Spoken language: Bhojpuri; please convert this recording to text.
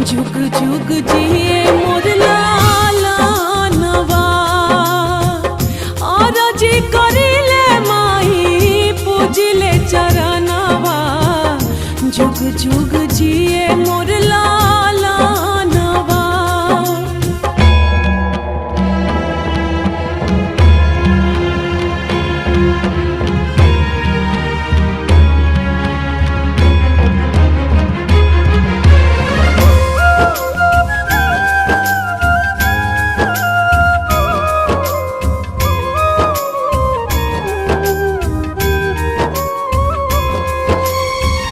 जुग जुग जिए मोर लालनवा और जी करिले माई पूजिले चरणवा जुग जुग जिए मोर लालनवा।